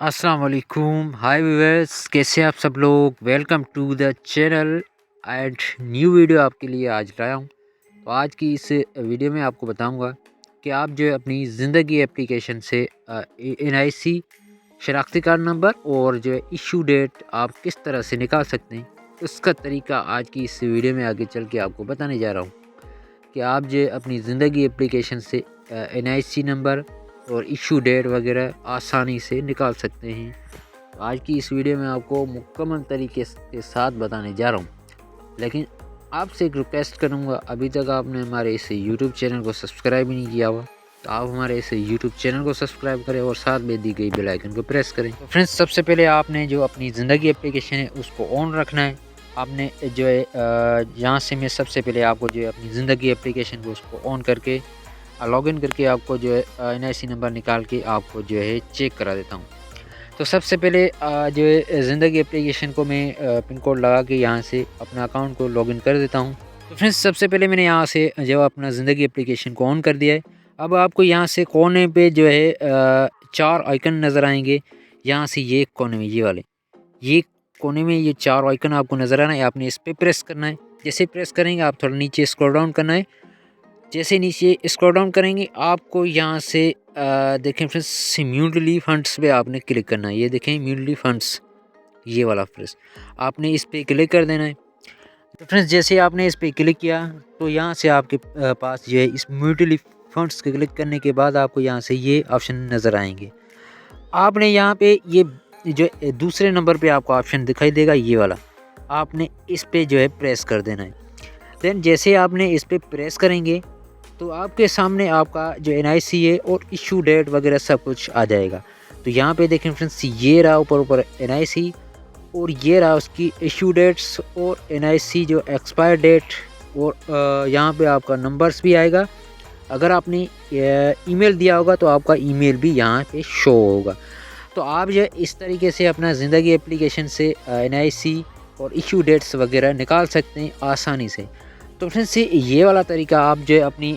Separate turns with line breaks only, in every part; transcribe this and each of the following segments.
अस्सलाम वालेकुम, हाय व्यूअर्स, कैसे आप सब लोग। Welcome to the channel and new video आपके लिए आज लाया हूँ। तो आज की इस वीडियो में आपको बताऊंगा कि आप जो है अपनी ज़िंदगी एप्लीकेशन से NIC शनाख्ती कार्ड नंबर और जो है इशू डेट आप किस तरह से निकाल सकते हैं, उसका तरीका आज की इस वीडियो में आगे चल के आपको बताने जा रहा हूँ कि आप जो अपनी ज़िंदगी एप्लीकेशन से NIC नंबर और इशू डेट वगैरह आसानी से निकाल सकते हैं। तो आज की इस वीडियो में आपको मुकम्मल तरीके के साथ बताने जा रहा हूँ। लेकिन आपसे एक रिक्वेस्ट करूँगा, अभी तक आपने हमारे इस यूट्यूब चैनल को सब्सक्राइब ही नहीं किया हुआ तो आप हमारे इस यूट्यूब चैनल को सब्सक्राइब करें और साथ में दी गई बेल आइकन को प्रेस करें। तो फ्रेंड्स, सबसे पहले आपने जो अपनी ज़िंदगी एप्लीकेशन है उसको ऑन रखना है। आपने जो है यहाँ से मैं सबसे पहले आपको जो है अपनी ज़िंदगी एप्लीकेशन को उसको ऑन करके लॉगिन करके आपको जो है NIC नंबर निकाल के आपको जो है चेक करा देता हूँ। तो सबसे पहले जो है ज़िंदगी एप्लीकेशन को मैं पिन कोड लगा के यहाँ से अपना अकाउंट को लॉगिन कर देता हूँ। तो फ्रेंड्स, सबसे पहले मैंने यहाँ से जो अपना ज़िंदगी एप्लीकेशन को ऑन कर दिया है। अब आपको यहाँ से कोने पे जो है 4 आइकन नज़र आएंगे। यहाँ से ये कोने में ये कोने में ये 4 आइकन आपको नज़र आना है। आपने इस पर प्रेस करना है। जैसे प्रेस करेंगे आप थोड़ा नीचे स्क्रॉल डाउन करना है। जैसे नीचे स्क्रॉल डाउन करेंगे आपको यहाँ से देखें फ्रेंड्स, म्यूचुअली फंड्स पे आपने क्लिक करना है। ये देखें म्यूचुअली फंड्स, ये वाला फ्रेंड्स आपने इस पे क्लिक कर देना है। तो फ्रेंड्स, जैसे आपने इस पे क्लिक किया तो यहाँ से आपके पास जो है इस म्यूचुअली फंड्स के क्लिक करने के बाद आपको यहाँ से ये ऑप्शन नज़र आएंगे। आपने यहाँ पे ये जो दूसरे नंबर पे आपको ऑप्शन दिखाई देगा, ये वाला आपने इस पे जो है प्रेस कर देना है। देन जैसे आपने इस पे प्रेस करेंगे तो आपके सामने आपका जो NIC है और इशू डेट वगैरह सब कुछ आ जाएगा। तो यहाँ पे देखें फ्रेंड्स, ये रहा ऊपर NIC और ये रहा उसकी इशू डेट्स और NIC जो एक्सपायर डेट और यहाँ पे आपका नंबर्स भी आएगा। अगर आपने ईमेल दिया होगा तो आपका ईमेल भी यहाँ पे शो होगा। तो आप जो इस तरीके से अपना ज़िंदगी एप्लीकेशन से NIC और इशू डेट्स वगैरह निकाल सकते हैं आसानी से। तो फ्रेंड्स, ये वाला तरीका आप जो है अपनी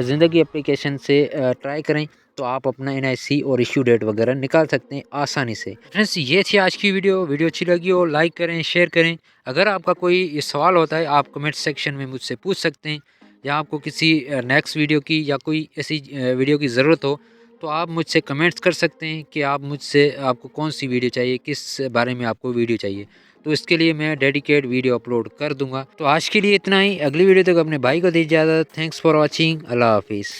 ज़िंदगी एप्लीकेशन से ट्राई करें तो आप अपना NIC और इशू डेट वगैरह निकाल सकते हैं आसानी से। फ्रेंड्स, ये थी आज की वीडियो अच्छी लगी हो लाइक करें, शेयर करें। अगर आपका कोई सवाल होता है आप कमेंट सेक्शन में मुझसे पूछ सकते हैं, या आपको किसी नेक्स्ट वीडियो की या कोई ऐसी वीडियो की ज़रूरत हो तो आप मुझसे कमेंट्स कर सकते हैं कि आपको कौन सी वीडियो चाहिए, किस बारे में आपको वीडियो चाहिए। तो इसके लिए मैं डेडिकेट वीडियो अपलोड कर दूंगा। तो आज के लिए इतना ही। अगली वीडियो तक अपने भाई को दी इजाज़त। Thanks for watching. अल्लाह हाफिज़।